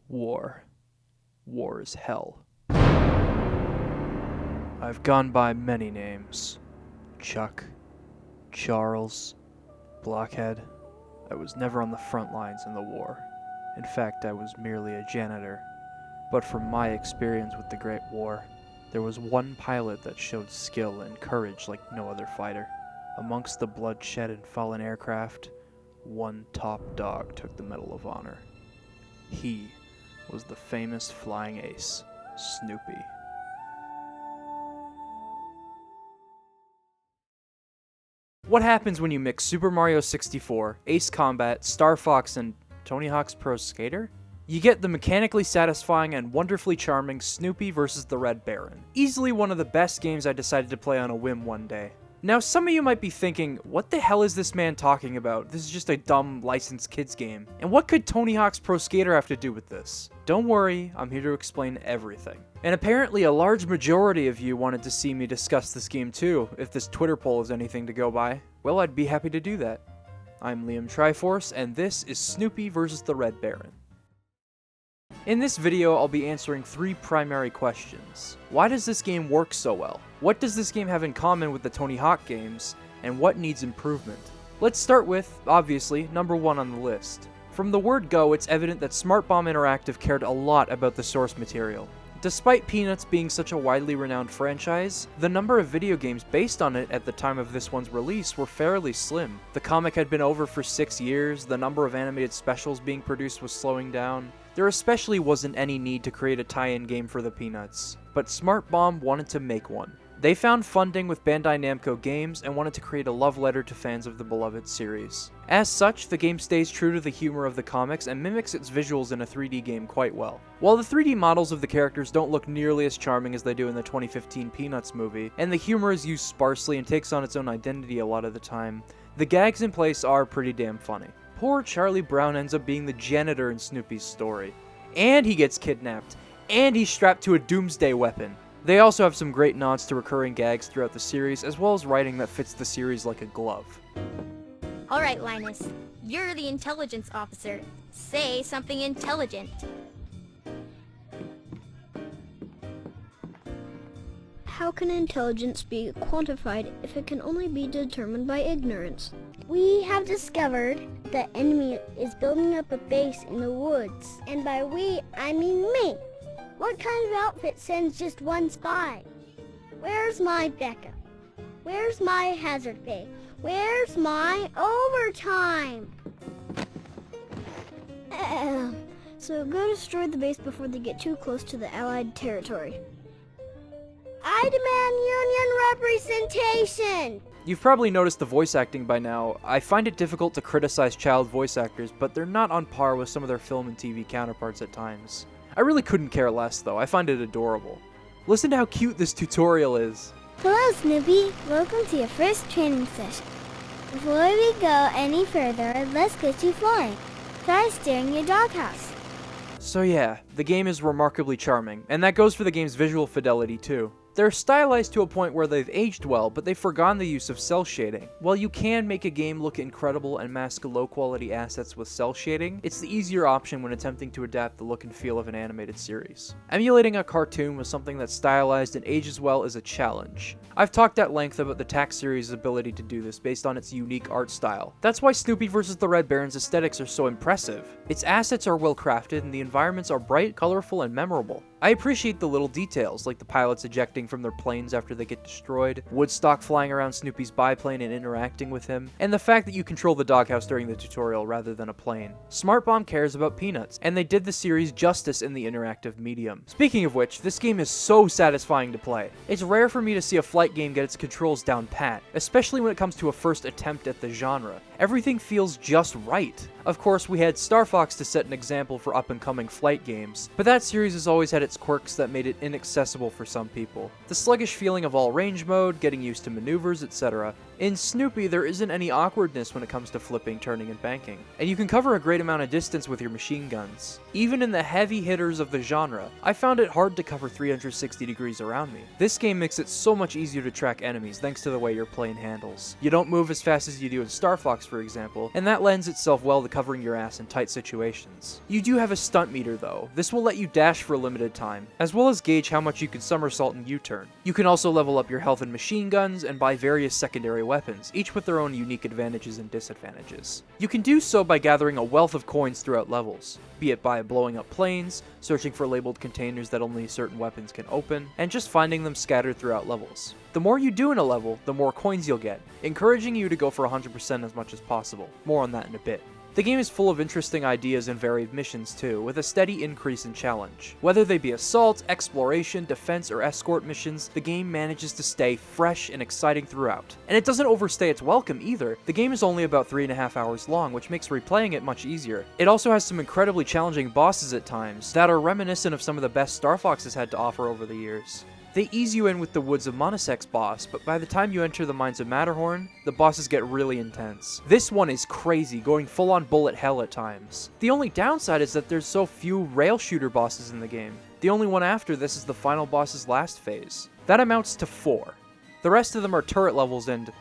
War. War is hell. I've gone by many names. Chuck, Charles, Blockhead. I was never on the front lines in the war. In fact, I was merely a janitor. But from my experience with the Great War, there was one pilot that showed skill and courage like no other fighter. Amongst the bloodshed and fallen aircraft, one top dog took the Medal of Honor. He was the famous Flying Ace, Snoopy. What happens when you mix Super Mario 64, Ace Combat, Star Fox, and Tony Hawk's Pro Skater? You get the mechanically satisfying and wonderfully charming Snoopy vs. the Red Baron. Easily one of the best games I decided to play on a whim one day. Now, some of you might be thinking, what the hell is this man talking about? This is just a dumb licensed kids game. And what could Tony Hawk's Pro Skater have to do with this? Don't worry, I'm here to explain everything. And apparently a large majority of you wanted to see me discuss this game too, if this Twitter poll is anything to go by. Well, I'd be happy to do that. I'm Liam Triforce, and this is Snoopy vs. the Red Baron. In this video, I'll be answering 3 primary questions. Why does this game work so well? What does this game have in common with the Tony Hawk games? And what needs improvement? Let's start with, obviously, number 1 on the list. From the word go, it's evident that Smart Bomb Interactive cared a lot about the source material. Despite Peanuts being such a widely renowned franchise, the number of video games based on it at the time of this one's release were fairly slim. The comic had been over for 6 years, the number of animated specials being produced was slowing down. There especially wasn't any need to create a tie-in game for the Peanuts, but Smart Bomb wanted to make one. They found funding with Bandai Namco Games and wanted to create a love letter to fans of the beloved series. As such, the game stays true to the humor of the comics and mimics its visuals in a 3D game quite well. While the 3D models of the characters don't look nearly as charming as they do in the 2015 Peanuts movie, and the humor is used sparsely and takes on its own identity a lot of the time, the gags in place are pretty damn funny. Poor Charlie Brown ends up being the janitor in Snoopy's story. And he gets kidnapped. And he's strapped to a doomsday weapon. They also have some great nods to recurring gags throughout the series, as well as writing that fits the series like a glove. Alright, Linus. You're the intelligence officer. Say something intelligent. How can intelligence be quantified if it can only be determined by ignorance? We have discovered the enemy is building up a base in the woods. And by we, I mean me. What kind of outfit sends just one spy? Where's my backup? Where's my hazard pay? Where's my overtime? So go destroy the base before they get too close to the Allied territory. I demand union representation! You've probably noticed the voice acting by now. I find it difficult to criticize child voice actors, but they're not on par with some of their film and TV counterparts at times. I really couldn't care less though, I find it adorable. Listen to how cute this tutorial is. Hello, Snoopy. Welcome to your first training session. Before we go any further, let's get you flying. Try steering your doghouse. So yeah, the game is remarkably charming, and that goes for the game's visual fidelity too. They're stylized to a point where they've aged well, but they've forgone the use of cell shading. While you can make a game look incredible and mask low-quality assets with cell shading, it's the easier option when attempting to adapt the look and feel of an animated series. Emulating a cartoon with something that's stylized and ages well is a challenge. I've talked at length about the TAC series' ability to do this based on its unique art style. That's why Snoopy vs. the Red Baron's aesthetics are so impressive. Its assets are well crafted and the environments are bright, colorful, and memorable. I appreciate the little details, like the pilots ejecting from their planes after they get destroyed, Woodstock flying around Snoopy's biplane and interacting with him, and the fact that you control the doghouse during the tutorial rather than a plane. Smart Bomb cares about Peanuts, and they did the series justice in the interactive medium. Speaking of which, this game is so satisfying to play. It's rare for me to see a flight game get its controls down pat, especially when it comes to a first attempt at the genre. Everything feels just right. Of course, we had Star Fox to set an example for up-and-coming flight games, but that series has always had its quirks that made it inaccessible for some people. The sluggish feeling of all range mode, getting used to maneuvers, etc. In Snoopy, there isn't any awkwardness when it comes to flipping, turning, and banking, and you can cover a great amount of distance with your machine guns. Even in the heavy hitters of the genre, I found it hard to cover 360 degrees around me. This game makes it so much easier to track enemies thanks to the way your plane handles. You don't move as fast as you do in Star Fox, for example, and that lends itself well to covering your ass in tight situations. You do have a Stunt Meter though. This will let you dash for a limited time, as well as gauge how much you can somersault and U-turn. You can also level up your health and machine guns and buy various secondary weapons, each with their own unique advantages and disadvantages. You can do so by gathering a wealth of coins throughout levels, be it by blowing up planes, searching for labeled containers that only certain weapons can open, and just finding them scattered throughout levels. The more you do in a level, the more coins you'll get, encouraging you to go for 100% as much as possible. More on that in a bit. The game is full of interesting ideas and varied missions too, with a steady increase in challenge. Whether they be assault, exploration, defense, or escort missions, the game manages to stay fresh and exciting throughout. And it doesn't overstay its welcome either. The game is only about 3.5 hours long, which makes replaying it much easier. It also has some incredibly challenging bosses at times, that are reminiscent of some of the best Star Fox has had to offer over the years. They ease you in with the Woods of Monasek's boss, but by the time you enter the Mines of Matterhorn, the bosses get really intense. This one is crazy, going full on bullet hell at times. The only downside is that there's so few rail shooter bosses in the game. The only one after this is the final boss's last phase. That amounts to 4. The rest of them are turret levels and,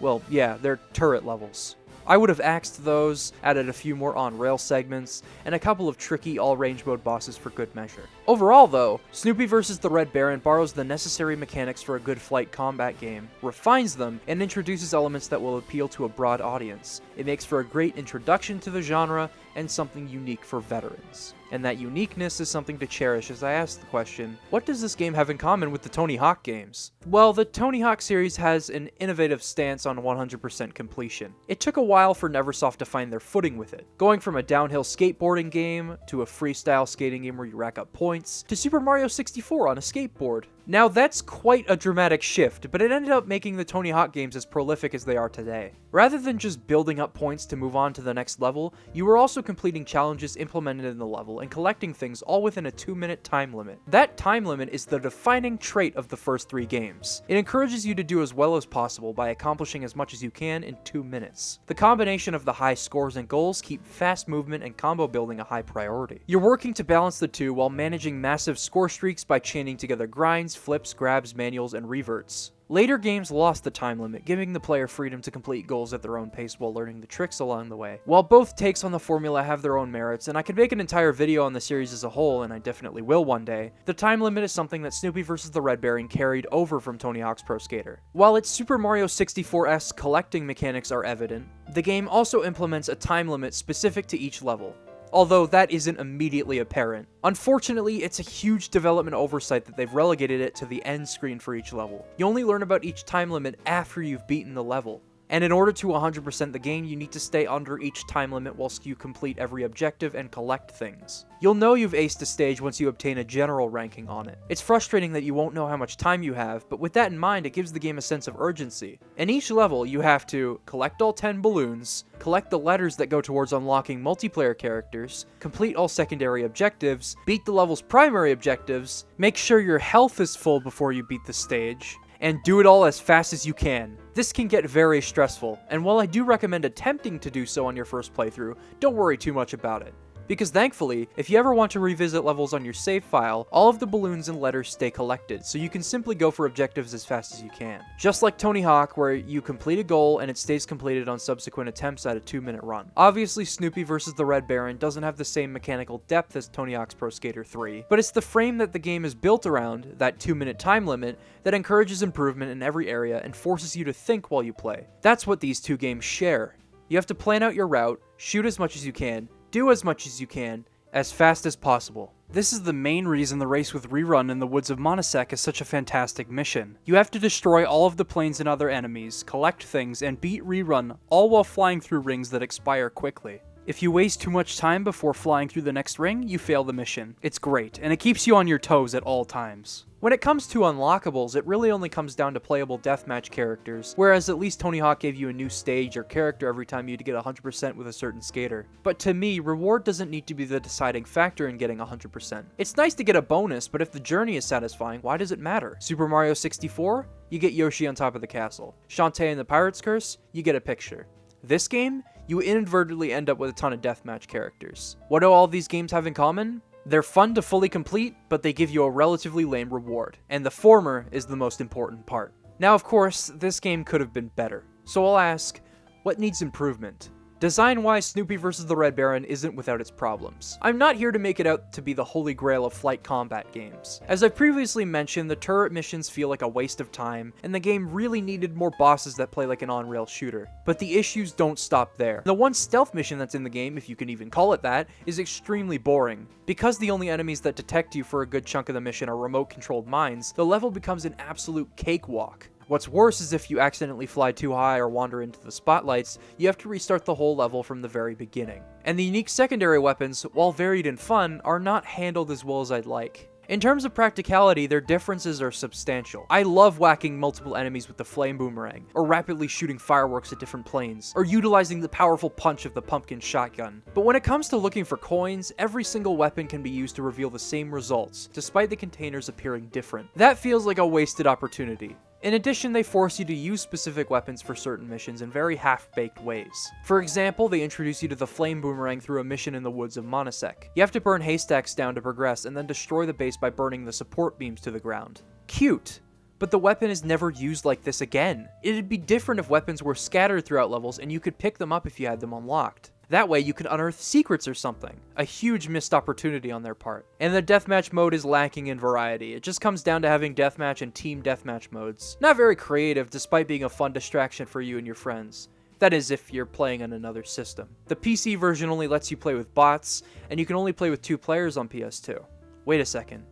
well, yeah, they're turret levels. I would have axed those, added a few more on-rail segments, and a couple of tricky all-range mode bosses for good measure. Overall though, Snoopy vs. the Red Baron borrows the necessary mechanics for a good flight combat game, refines them, and introduces elements that will appeal to a broad audience. It makes for a great introduction to the genre, and something unique for veterans. And that uniqueness is something to cherish as I ask the question, what does this game have in common with the Tony Hawk games? Well, the Tony Hawk series has an innovative stance on 100% completion. It took a while for Neversoft to find their footing with it, going from a downhill skateboarding game, to a freestyle skating game where you rack up points, to Super Mario 64 on a skateboard. Now that's quite a dramatic shift, but it ended up making the Tony Hawk games as prolific as they are today. Rather than just building up points to move on to the next level, you were also completing challenges implemented in the level and collecting things all within a 2-minute time limit. That time limit is the defining trait of the first 3 games. It encourages you to do as well as possible by accomplishing as much as you can in 2 minutes. The combination of the high scores and goals keep fast movement and combo building a high priority. You're working to balance the two while managing massive score streaks by chaining together grinds, flips, grabs, manuals, and reverts. Later games lost the time limit, giving the player freedom to complete goals at their own pace while learning the tricks along the way. While both takes on the formula have their own merits, and I could make an entire video on the series as a whole, and I definitely will one day, the time limit is something that Snoopy vs. the Red Baron carried over from Tony Hawk's Pro Skater. While its Super Mario 64-esque collecting mechanics are evident, the game also implements a time limit specific to each level, although that isn't immediately apparent. Unfortunately, it's a huge development oversight that they've relegated it to the end screen for each level. You only learn about each time limit after you've beaten the level. And in order to 100% the game, you need to stay under each time limit whilst you complete every objective and collect things. You'll know you've aced a stage once you obtain a general ranking on it. It's frustrating that you won't know how much time you have, but with that in mind, it gives the game a sense of urgency. In each level, you have to collect all 10 balloons, collect the letters that go towards unlocking multiplayer characters, complete all secondary objectives, beat the level's primary objectives, make sure your health is full before you beat the stage, and do it all as fast as you can. This can get very stressful, and while I do recommend attempting to do so on your first playthrough, don't worry too much about it. Because thankfully, if you ever want to revisit levels on your save file, all of the balloons and letters stay collected, so you can simply go for objectives as fast as you can. Just like Tony Hawk, where you complete a goal and it stays completed on subsequent attempts at a 2-minute run. Obviously, Snoopy vs. the Red Baron doesn't have the same mechanical depth as Tony Hawk's Pro Skater 3, but it's the frame that the game is built around, that 2-minute time limit, that encourages improvement in every area and forces you to think while you play. That's what these two games share. You have to plan out your route, shoot as much as you can, do as much as you can, as fast as possible. This is the main reason the race with Rerun in the Woods of Monasekk is such a fantastic mission. You have to destroy all of the planes and other enemies, collect things, and beat Rerun, all while flying through rings that expire quickly. If you waste too much time before flying through the next ring, you fail the mission. It's great, and it keeps you on your toes at all times. When it comes to unlockables, it really only comes down to playable deathmatch characters, whereas at least Tony Hawk gave you a new stage or character every time you get 100% with a certain skater. But to me, reward doesn't need to be the deciding factor in getting 100%. It's nice to get a bonus, but if the journey is satisfying, why does it matter? Super Mario 64? You get Yoshi on top of the castle. Shantae and the Pirate's Curse? You get a picture. This game? You inadvertently end up with a ton of deathmatch characters. What do all these games have in common? They're fun to fully complete, but they give you a relatively lame reward, and the former is the most important part. Now, of course, this game could have been better, so I'll ask, what needs improvement? Design-wise, Snoopy vs. the Red Baron isn't without its problems. I'm not here to make it out to be the holy grail of flight combat games. As I've previously mentioned, the turret missions feel like a waste of time, and the game really needed more bosses that play like an on-rail shooter. But the issues don't stop there. The one stealth mission that's in the game, if you can even call it that, is extremely boring. Because the only enemies that detect you for a good chunk of the mission are remote-controlled mines, the level becomes an absolute cakewalk. What's worse is if you accidentally fly too high or wander into the spotlights, you have to restart the whole level from the very beginning. And the unique secondary weapons, while varied and fun, are not handled as well as I'd like. In terms of practicality, their differences are substantial. I love whacking multiple enemies with the flame boomerang, or rapidly shooting fireworks at different planes, or utilizing the powerful punch of the pumpkin shotgun. But when it comes to looking for coins, every single weapon can be used to reveal the same results, despite the containers appearing different. That feels like a wasted opportunity. In addition, they force you to use specific weapons for certain missions in very half-baked ways. For example, they introduce you to the flame boomerang through a mission in the woods of Monosec. You have to burn haystacks down to progress, and then destroy the base by burning the support beams to the ground. Cute! But the weapon is never used like this again. It'd be different if weapons were scattered throughout levels and you could pick them up if you had them unlocked. That way you could unearth secrets or something. A huge missed opportunity on their part. And the deathmatch mode is lacking in variety. It just comes down to having deathmatch and team deathmatch modes. Not very creative, despite being a fun distraction for you and your friends. That is, if you're playing on another system. The PC version only lets you play with bots, and you can only play with 2 players on PS2. Wait a second.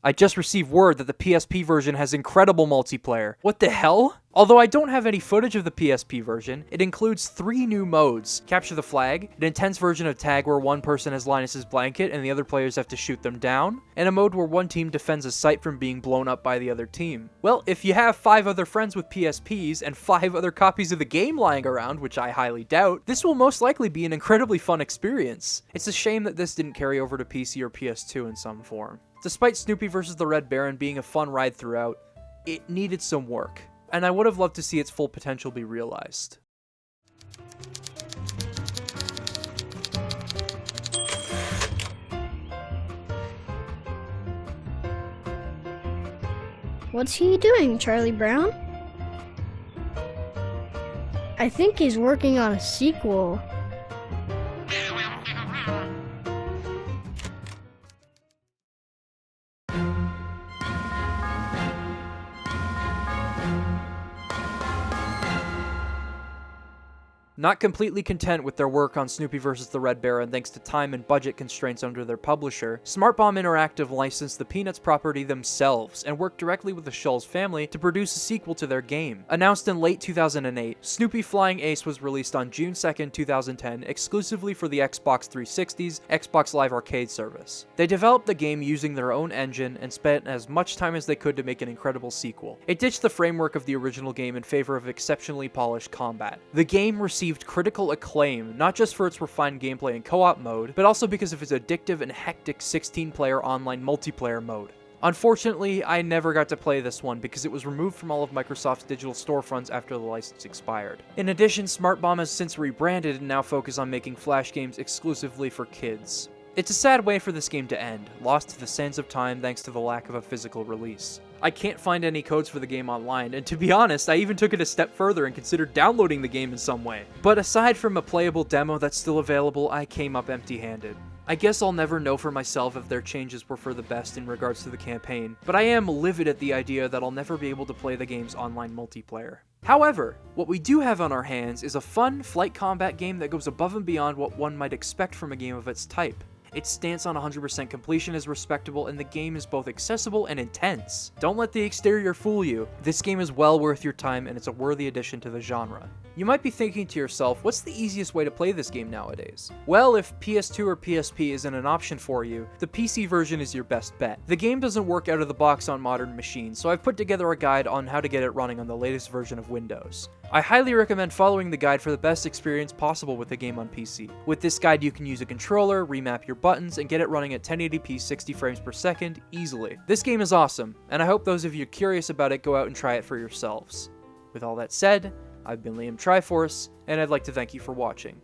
I just received word that the PSP version has incredible multiplayer. What the hell? Although I don't have any footage of the PSP version, it includes 3 new modes. Capture the Flag, an intense version of tag where one person has Linus's blanket and the other players have to shoot them down, and a mode where one team defends a site from being blown up by the other team. Well, if you have 5 other friends with PSPs and 5 other copies of the game lying around, which I highly doubt, this will most likely be an incredibly fun experience. It's a shame that this didn't carry over to PC or PS2 in some form. Despite Snoopy vs. the Red Baron being a fun ride throughout, it needed some work, and I would have loved to see its full potential be realized. What's he doing, Charlie Brown? I think he's working on a sequel. Not completely content with their work on Snoopy vs. the Red Baron thanks to time and budget constraints under their publisher, Smart Bomb Interactive licensed the Peanuts property themselves and worked directly with the Schulz family to produce a sequel to their game. Announced in late 2008, Snoopy Flying Ace was released on June 2nd, 2010 exclusively for the Xbox 360's Xbox Live Arcade service. They developed the game using their own engine and spent as much time as they could to make an incredible sequel. It ditched the framework of the original game in favor of exceptionally polished combat. The game received critical acclaim, not just for its refined gameplay and co-op mode, but also because of its addictive and hectic 16-player online multiplayer mode. Unfortunately, I never got to play this one because it was removed from all of Microsoft's digital storefronts after the license expired. In addition, Smart Bomb has since rebranded and now focus on making Flash games exclusively for kids. It's a sad way for this game to end, lost to the sands of time thanks to the lack of a physical release. I can't find any codes for the game online, and to be honest, I even took it a step further and considered downloading the game in some way. But aside from a playable demo that's still available, I came up empty-handed. I guess I'll never know for myself if their changes were for the best in regards to the campaign, but I am livid at the idea that I'll never be able to play the game's online multiplayer. However, what we do have on our hands is a fun flight combat game that goes above and beyond what one might expect from a game of its type. Its stance on 100% completion is respectable, and the game is both accessible and intense. Don't let the exterior fool you. This game is well worth your time, and it's a worthy addition to the genre. You might be thinking to yourself, what's the easiest way to play this game nowadays? Well, if PS2 or PSP isn't an option for you, the PC version is your best bet. The game doesn't work out of the box on modern machines, so I've put together a guide on how to get it running on the latest version of Windows. I highly recommend following the guide for the best experience possible with the game on PC. With this guide, you can use a controller, remap your buttons, and get it running at 1080p 60 frames per second easily. This game is awesome, and I hope those of you curious about it go out and try it for yourselves. With all that said, I've been Liam Triforce, and I'd like to thank you for watching.